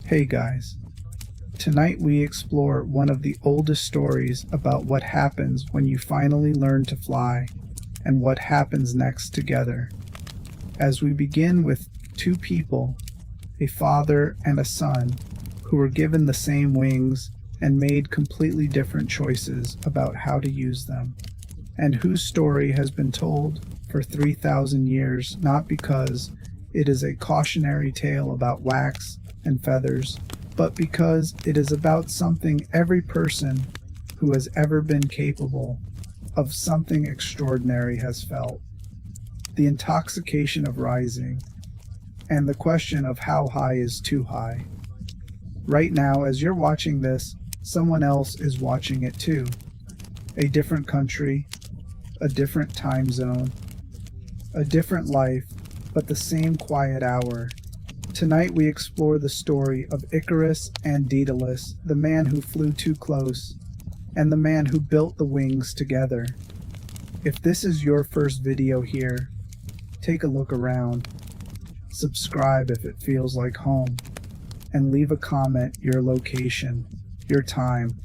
Hey guys, tonight we explore one of the oldest stories about what happens when you finally learn to fly and what happens next together. As we begin with two people, a father and a son, who were given the same wings and made completely different choices about how to use them, and whose story has been told for 3,000 years not because it is a cautionary tale about wax and feathers, but because it is about something every person who has ever been capable of something extraordinary has felt. The intoxication of rising, and the question of how high is too high. Right now, as you're watching this, someone else is watching it too. A different country, a different time zone, a different life, but the same quiet hour. Tonight we explore the story of Icarus and Daedalus, the man who flew too close, and the man who built the wings together. If this is your first video here, take a look around, subscribe if it feels like home, and leave a comment your location, your time.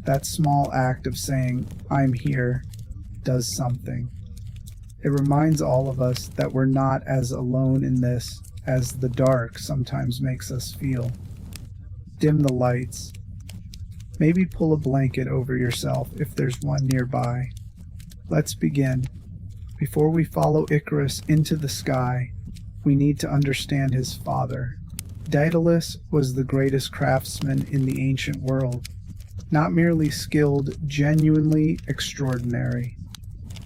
That small act of saying, "I'm here," does something. It reminds all of us that we're not as alone in this as the dark sometimes makes us feel. Dim the lights. Maybe pull a blanket over yourself if there's one nearby. Let's begin. Before we follow Icarus into the sky, we need to understand his father. Daedalus was the greatest craftsman in the ancient world. Not merely skilled, genuinely extraordinary.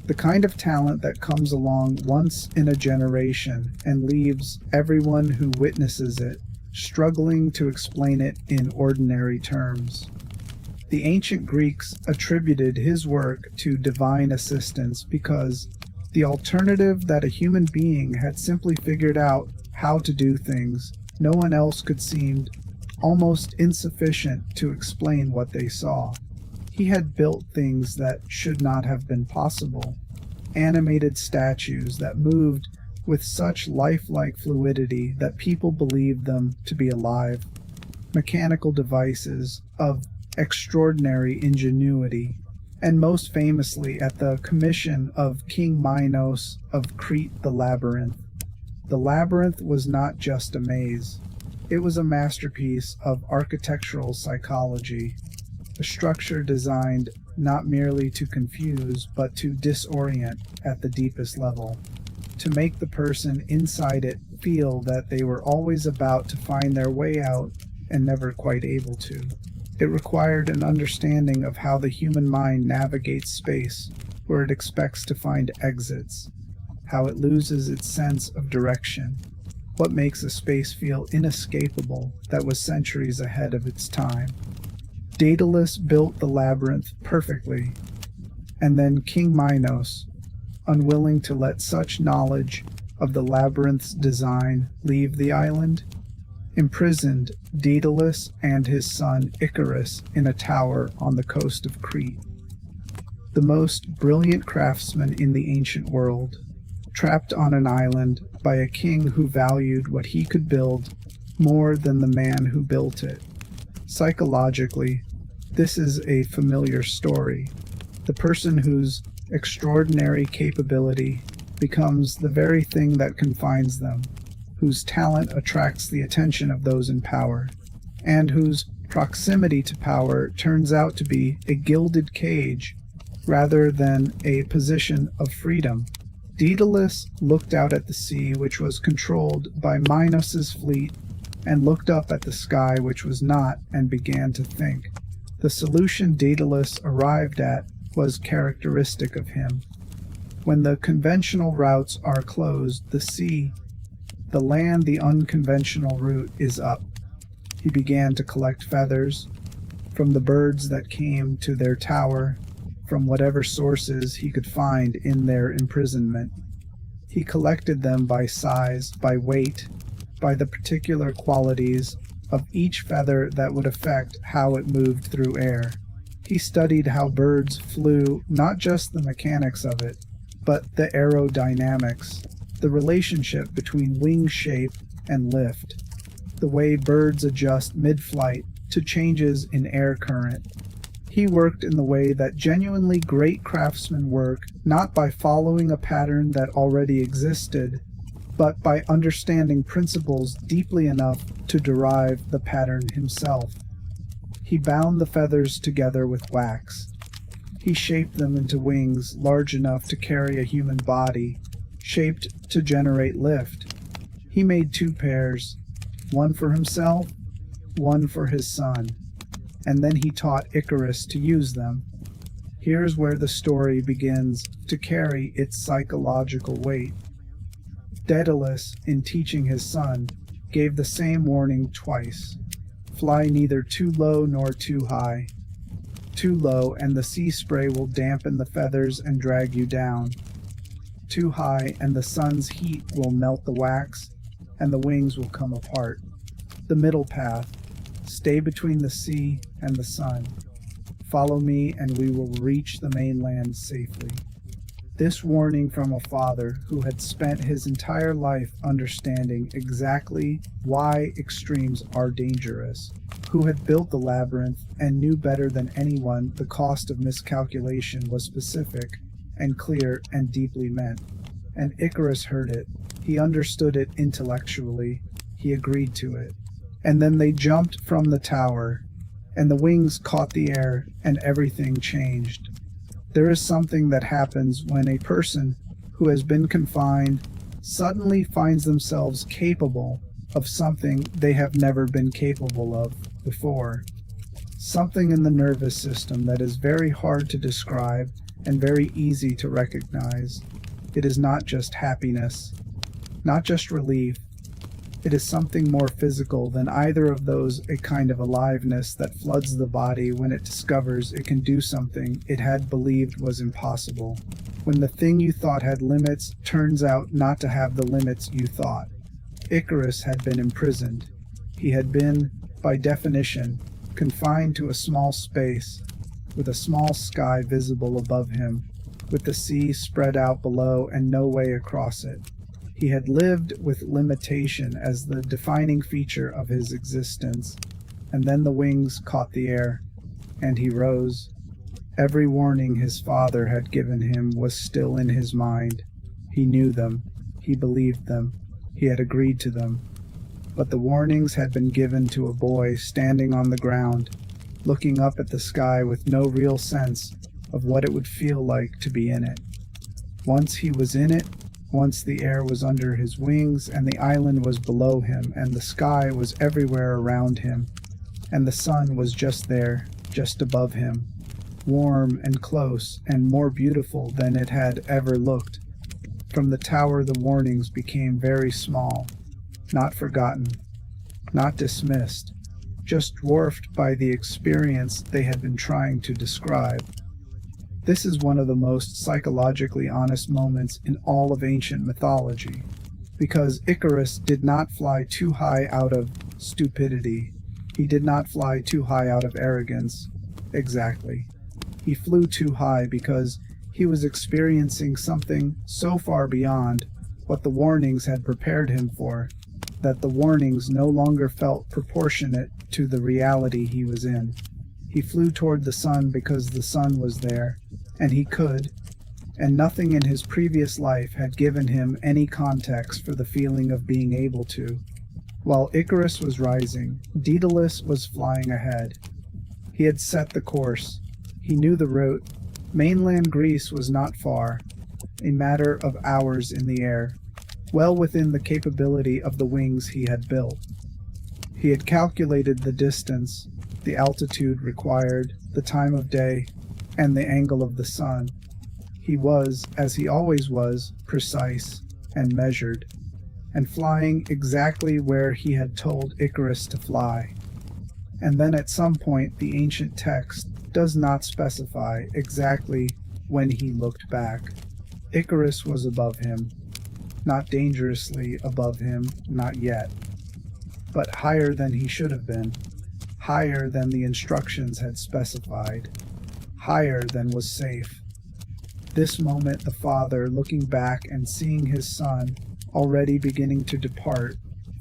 The kind of talent that comes along once in a generation and leaves everyone who witnesses it struggling to explain it in ordinary terms. The ancient Greeks attributed his work to divine assistance because the alternative that a human being had simply figured out how to do things no one else could seemed almost insufficient to explain what they saw. He had built things that should not have been possible, animated statues that moved with such lifelike fluidity that people believed them to be alive, mechanical devices of extraordinary ingenuity, and most famously at the commission of King Minos of Crete, the labyrinth. The labyrinth was not just a maze. It was a masterpiece of architectural psychology, a structure designed not merely to confuse, but to disorient at the deepest level, to make the person inside it feel that they were always about to find their way out and never quite able to. It required an understanding of how the human mind navigates space, where it expects to find exits, how it loses its sense of direction, what makes a space feel inescapable that was centuries ahead of its time. Daedalus built the labyrinth perfectly, and then King Minos, unwilling to let such knowledge of the labyrinth's design leave the island, imprisoned Daedalus and his son Icarus in a tower on the coast of Crete. The most brilliant craftsman in the ancient world, trapped on an island by a king who valued what he could build more than the man who built it. Psychologically, this is a familiar story. The person whose extraordinary capability becomes the very thing that confines them, whose talent attracts the attention of those in power, and whose proximity to power turns out to be a gilded cage rather than a position of freedom. Daedalus looked out at the sea, which was controlled by Minos's fleet, and looked up at the sky, which was not, and began to think. The solution Daedalus arrived at was characteristic of him. When the conventional routes are closed, the sea, the land, the unconventional route is up. He began to collect feathers from the birds that came to their tower, from whatever sources he could find in their imprisonment. He collected them by size, by weight, by the particular qualities of each feather that would affect how it moved through air. He studied how birds flew, not just the mechanics of it, but the aerodynamics, the relationship between wing shape and lift, the way birds adjust mid-flight to changes in air current. He worked in the way that genuinely great craftsmen work, not by following a pattern that already existed, but by understanding principles deeply enough to derive the pattern himself. He bound the feathers together with wax. He shaped them into wings large enough to carry a human body, shaped to generate lift. He made 2 pairs, one for himself, one for his son, and then he taught Icarus to use them. Here's where the story begins to carry its psychological weight. Daedalus, in teaching his son, gave the same warning twice. Fly neither too low nor too high. Too low and the sea spray will dampen the feathers and drag you down. Too high and the sun's heat will melt the wax and the wings will come apart. The middle path. Stay between the sea and the sun. Follow me and we will reach the mainland safely. This warning from a father who had spent his entire life understanding exactly why extremes are dangerous, who had built the labyrinth and knew better than anyone the cost of miscalculation was specific and clear and deeply meant. And Icarus heard it. He understood it intellectually. He agreed to it. And then they jumped from the tower, and the wings caught the air, and everything changed. There is something that happens when a person who has been confined suddenly finds themselves capable of something they have never been capable of before. Something in the nervous system that is very hard to describe and very easy to recognize. It is not just happiness, not just relief. It is something more physical than either of those, a kind of aliveness that floods the body when it discovers it can do something it had believed was impossible. When the thing you thought had limits turns out not to have the limits you thought. Icarus had been imprisoned. He had been, by definition, confined to a small space, with a small sky visible above him, with the sea spread out below and no way across it. He had lived with limitation as the defining feature of his existence, and then the wings caught the air, and he rose. Every warning his father had given him was still in his mind. He knew them, he believed them, he had agreed to them. But the warnings had been given to a boy standing on the ground, looking up at the sky with no real sense of what it would feel like to be in it. Once he was in it, once the air was under his wings, and the island was below him, and the sky was everywhere around him, and the sun was just there, just above him, warm and close, and more beautiful than it had ever looked. From the tower the warnings became very small, not forgotten, not dismissed, just dwarfed by the experience they had been trying to describe. This is one of the most psychologically honest moments in all of ancient mythology, because Icarus did not fly too high out of stupidity. He did not fly too high out of arrogance. Exactly. He flew too high because he was experiencing something so far beyond what the warnings had prepared him for, that the warnings no longer felt proportionate to the reality he was in. He flew toward the sun because the sun was there, and he could, and nothing in his previous life had given him any context for the feeling of being able to. While Icarus was rising, Daedalus was flying ahead. He had set the course. He knew the route. Mainland Greece was not far, a matter of hours in the air, well within the capability of the wings he had built. He had calculated the distance, the altitude required, the time of day, and the angle of the sun. He was, as he always was, precise and measured, and flying exactly where he had told Icarus to fly. And then at some point the ancient text does not specify exactly when he looked back. Icarus was above him, not dangerously above him, not yet, but higher than he should have been, higher than the instructions had specified, higher than was safe. This moment the father, looking back and seeing his son already beginning to depart,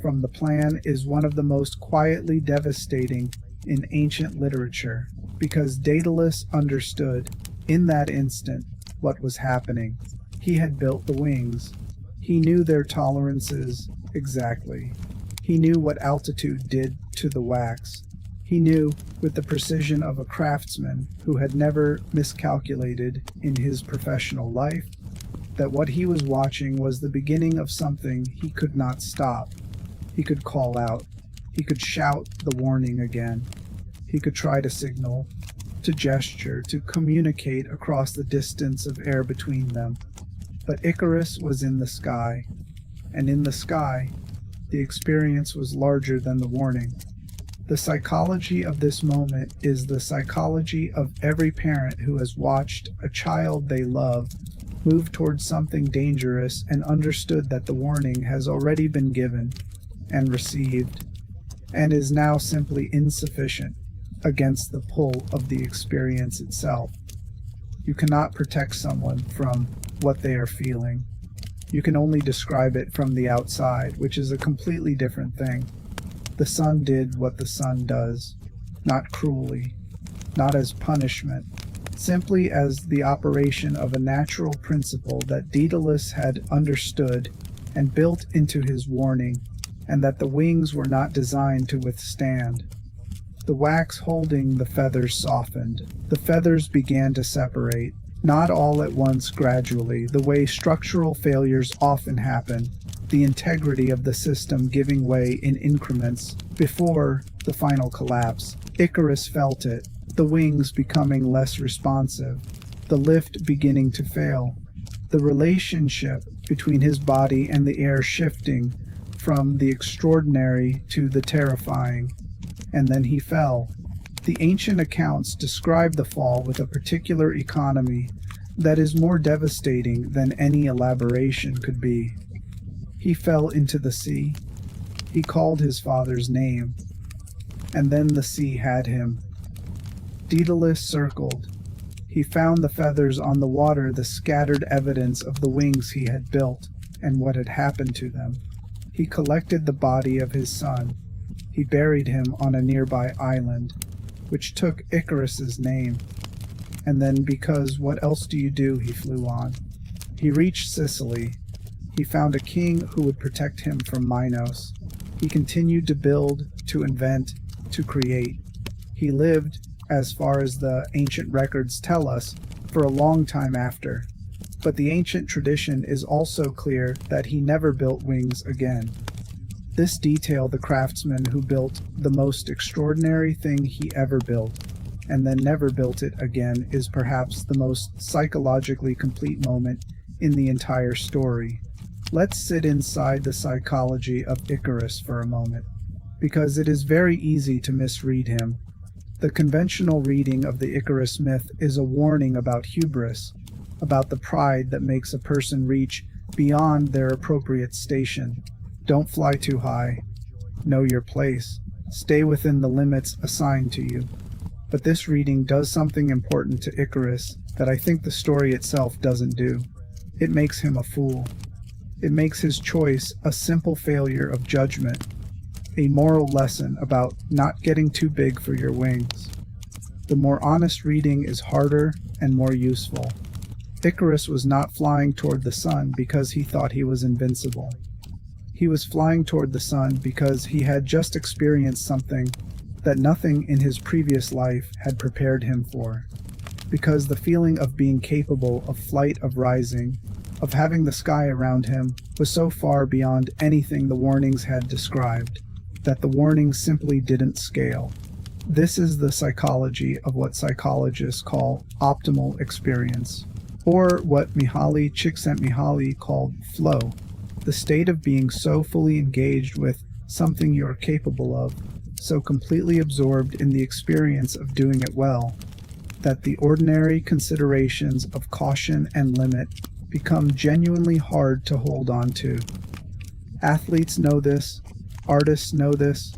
from the plan is one of the most quietly devastating in ancient literature, because Daedalus understood, in that instant, what was happening. He had built the wings. He knew their tolerances exactly. He knew what altitude did to the wax. He knew, with the precision of a craftsman who had never miscalculated in his professional life, that what he was watching was the beginning of something he could not stop. He could call out. He could shout the warning again. He could try to signal, to gesture, to communicate across the distance of air between them. But Icarus was in the sky, and in the sky, the experience was larger than the warning. The psychology of this moment is the psychology of every parent who has watched a child they love move towards something dangerous and understood that the warning has already been given and received, and is now simply insufficient against the pull of the experience itself. You cannot protect someone from what they are feeling. You can only describe it from the outside, which is a completely different thing. The sun did what the sun does, not cruelly, not as punishment, simply as the operation of a natural principle that Daedalus had understood and built into his warning, and that the wings were not designed to withstand. The wax holding the feathers softened. The feathers began to separate, not all at once, gradually, the way structural failures often happen, the integrity of the system giving way in increments before the final collapse. Icarus felt it, the wings becoming less responsive, the lift beginning to fail, the relationship between his body and the air shifting from the extraordinary to the terrifying. And then he fell. The ancient accounts describe the fall with a particular economy that is more devastating than any elaboration could be. He fell into the sea. He called his father's name, and then the sea had him. Daedalus circled. He found the feathers on the water, the scattered evidence of the wings he had built and what had happened to them. He collected the body of his son. He buried him on a nearby island, which took Icarus's name. And then, because what else do you do, he flew on. He reached Sicily. He found a king who would protect him from Minos. He continued to build, to invent, to create. He lived, as far as the ancient records tell us, for a long time after. But the ancient tradition is also clear that he never built wings again. This detail the craftsman who built the most extraordinary thing he ever built, and then never built it again, is perhaps the most psychologically complete moment in the entire story. Let's sit inside the psychology of Icarus for a moment, because it is very easy to misread him. The conventional reading of the Icarus myth is a warning about hubris, about the pride that makes a person reach beyond their appropriate station. Don't fly too high. Know your place. Stay within the limits assigned to you. But this reading does something important to Icarus that I think the story itself doesn't do. It makes him a fool. It makes his choice a simple failure of judgment, a moral lesson about not getting too big for your wings. The more honest reading is harder and more useful. Icarus was not flying toward the sun because he thought he was invincible. He was flying toward the sun because he had just experienced something that nothing in his previous life had prepared him for. Because the feeling of being capable of flight, of rising, of having the sky around him, was so far beyond anything the warnings had described, that the warnings simply didn't scale. This is the psychology of what psychologists call optimal experience, or what Mihaly Csikszentmihalyi called flow, the state of being so fully engaged with something you're capable of, so completely absorbed in the experience of doing it well, that the ordinary considerations of caution and limit become genuinely hard to hold on to. Athletes know this, artists know this.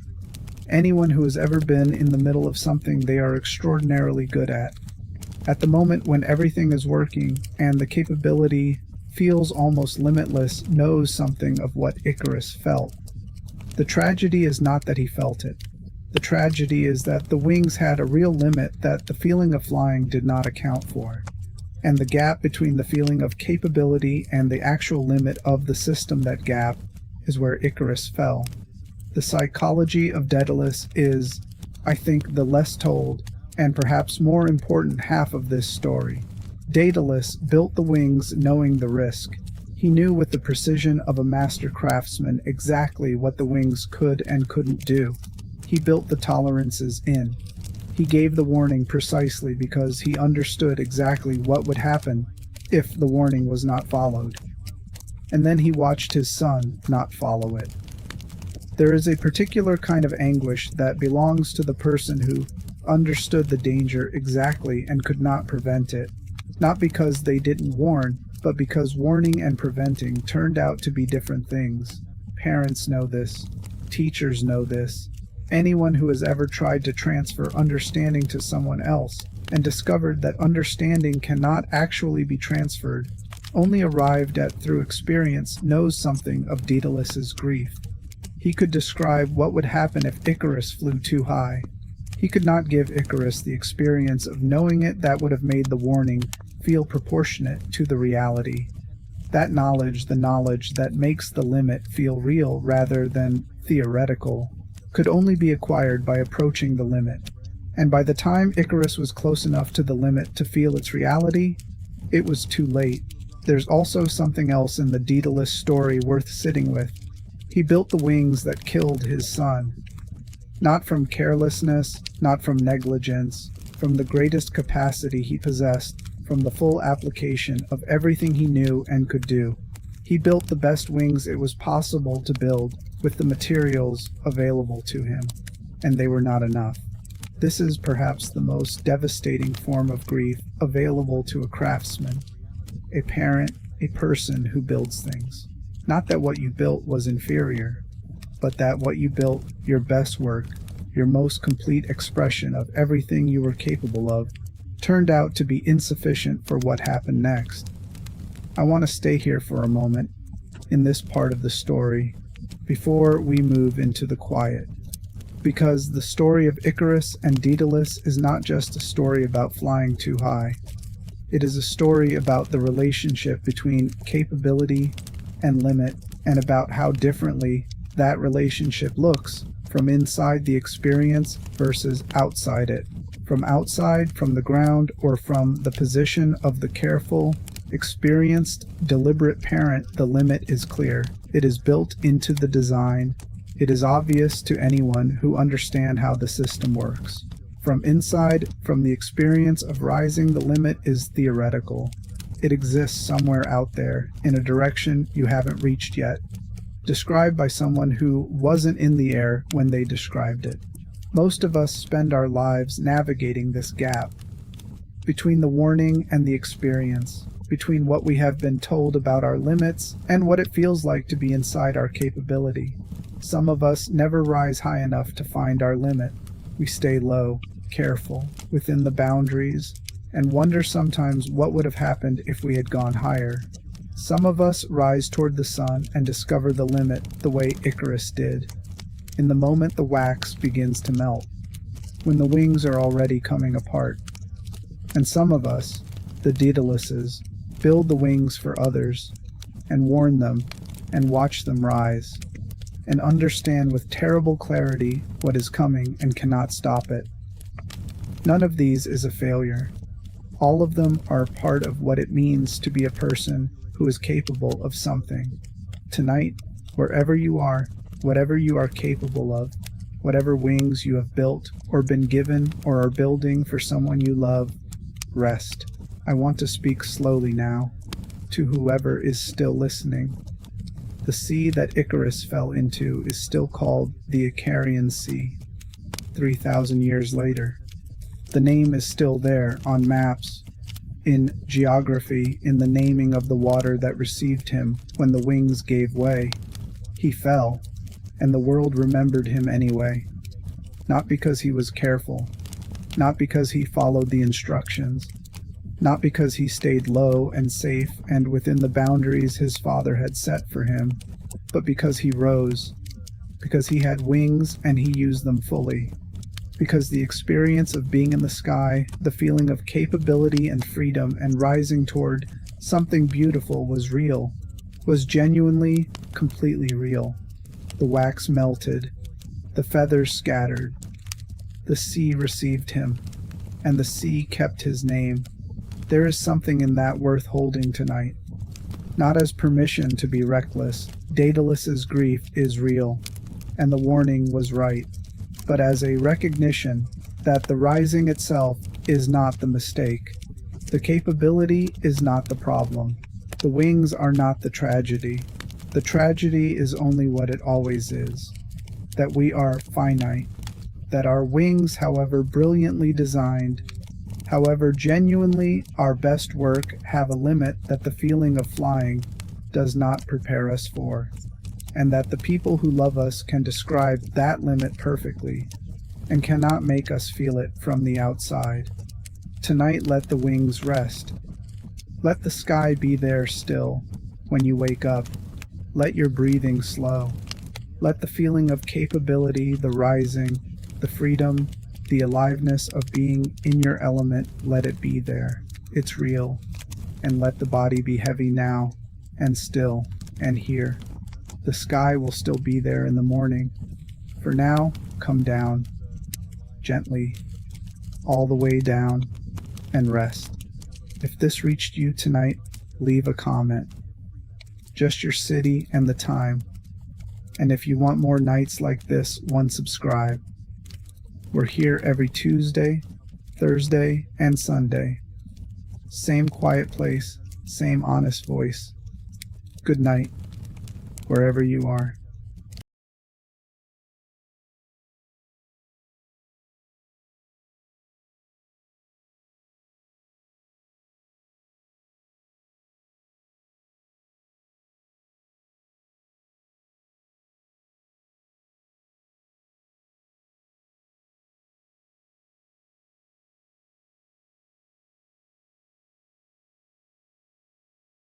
Anyone who has ever been in the middle of something they are extraordinarily good at the moment when everything is working and the capability feels almost limitless, knows something of what Icarus felt. The tragedy is not that he felt it. The tragedy is that the wings had a real limit that the feeling of flying did not account for. And the gap between the feeling of capability and the actual limit of the system, that gap, is where Icarus fell. The psychology of Daedalus is, I think, the less told, and perhaps more important half of this story. Daedalus built the wings knowing the risk. He knew with the precision of a master craftsman exactly what the wings could and couldn't do. He built the tolerances in. He gave the warning precisely because he understood exactly what would happen if the warning was not followed. And then he watched his son not follow it. There is a particular kind of anguish that belongs to the person who understood the danger exactly and could not prevent it, not because they didn't warn, but because warning and preventing turned out to be different things. Parents know this. Teachers know this. Anyone who has ever tried to transfer understanding to someone else and discovered that understanding cannot actually be transferred, only arrived at through experience, knows something of Daedalus's grief. He could describe what would happen if Icarus flew too high. He could not give Icarus the experience of knowing it that would have made the warning feel proportionate to the reality. That knowledge, the knowledge that makes the limit feel real rather than theoretical, could only be acquired by approaching the limit. And by the time Icarus was close enough to the limit to feel its reality, it was too late. There's also something else in the Daedalus story worth sitting with. He built the wings that killed his son. Not from carelessness, not from negligence, from the greatest capacity he possessed, from the full application of everything he knew and could do. He built the best wings it was possible to build with the materials available to him, and they were not enough. This is perhaps the most devastating form of grief available to a craftsman, a parent, a person who builds things. Not that what you built was inferior, but that what you built, your best work, your most complete expression of everything you were capable of, turned out to be insufficient for what happened next. I want to stay here for a moment, in this part of the story, before we move into the quiet. Because the story of Icarus and Daedalus is not just a story about flying too high. It is a story about the relationship between capability and limit, and about how differently that relationship looks from inside the experience versus outside it. From outside, from the ground, or from the position of the careful, experienced, deliberate parent, the limit is clear. It is built into the design. It is obvious to anyone who understands how the system works. From inside, from the experience of rising, the limit is theoretical. It exists somewhere out there, in a direction you haven't reached yet, described by someone who wasn't in the air when they described it. Most of us spend our lives navigating this gap between the warning and the experience, between what we have been told about our limits and what it feels like to be inside our capability. Some of us never rise high enough to find our limit. We stay low, careful, within the boundaries, and wonder sometimes what would have happened if we had gone higher. Some of us rise toward the sun and discover the limit the way Icarus did, in the moment the wax begins to melt, when the wings are already coming apart. And some of us, the Daedaluses, build the wings for others, and warn them, and watch them rise, and understand with terrible clarity what is coming and cannot stop it. None of these is a failure. All of them are part of what it means to be a person who is capable of something. Tonight, wherever you are, whatever you are capable of, whatever wings you have built or been given or are building for someone you love, rest. I want to speak slowly now, to whoever is still listening. The sea that Icarus fell into is still called the Icarian Sea, 3,000 years later. The name is still there on maps, in geography, in the naming of the water that received him when the wings gave way. He fell, and the world remembered him anyway. Not because he was careful, not because he followed the instructions, not because he stayed low and safe and within the boundaries his father had set for him, but because he rose, because he had wings and he used them fully, because the experience of being in the sky, the feeling of capability and freedom and rising toward something beautiful was real, was genuinely, completely real. The wax melted, the feathers scattered, the sea received him, and the sea kept his name. There is something in that worth holding tonight. Not as permission to be reckless, Daedalus's grief is real, and the warning was right, but as a recognition that the rising itself is not the mistake. The capability is not the problem. The wings are not the tragedy. The tragedy is only what it always is, that we are finite, that our wings, however brilliantly designed, however genuinely our best work, have a limit that the feeling of flying does not prepare us for, and that the people who love us can describe that limit perfectly and cannot make us feel it from the outside. Tonight let the wings rest. Let the sky be there still when you wake up. Let your breathing slow. Let the feeling of capability, the rising, the freedom, the aliveness of being in your element, let it be there. It's real. And let the body be heavy now, and still, and here. The sky will still be there in the morning. For now, come down, gently, all the way down, and rest. If this reached you tonight, leave a comment. Just your city and the time. And if you want more nights like this, subscribe. We're here every Tuesday, Thursday, and Sunday. Same quiet place, same honest voice. Good night, wherever you are.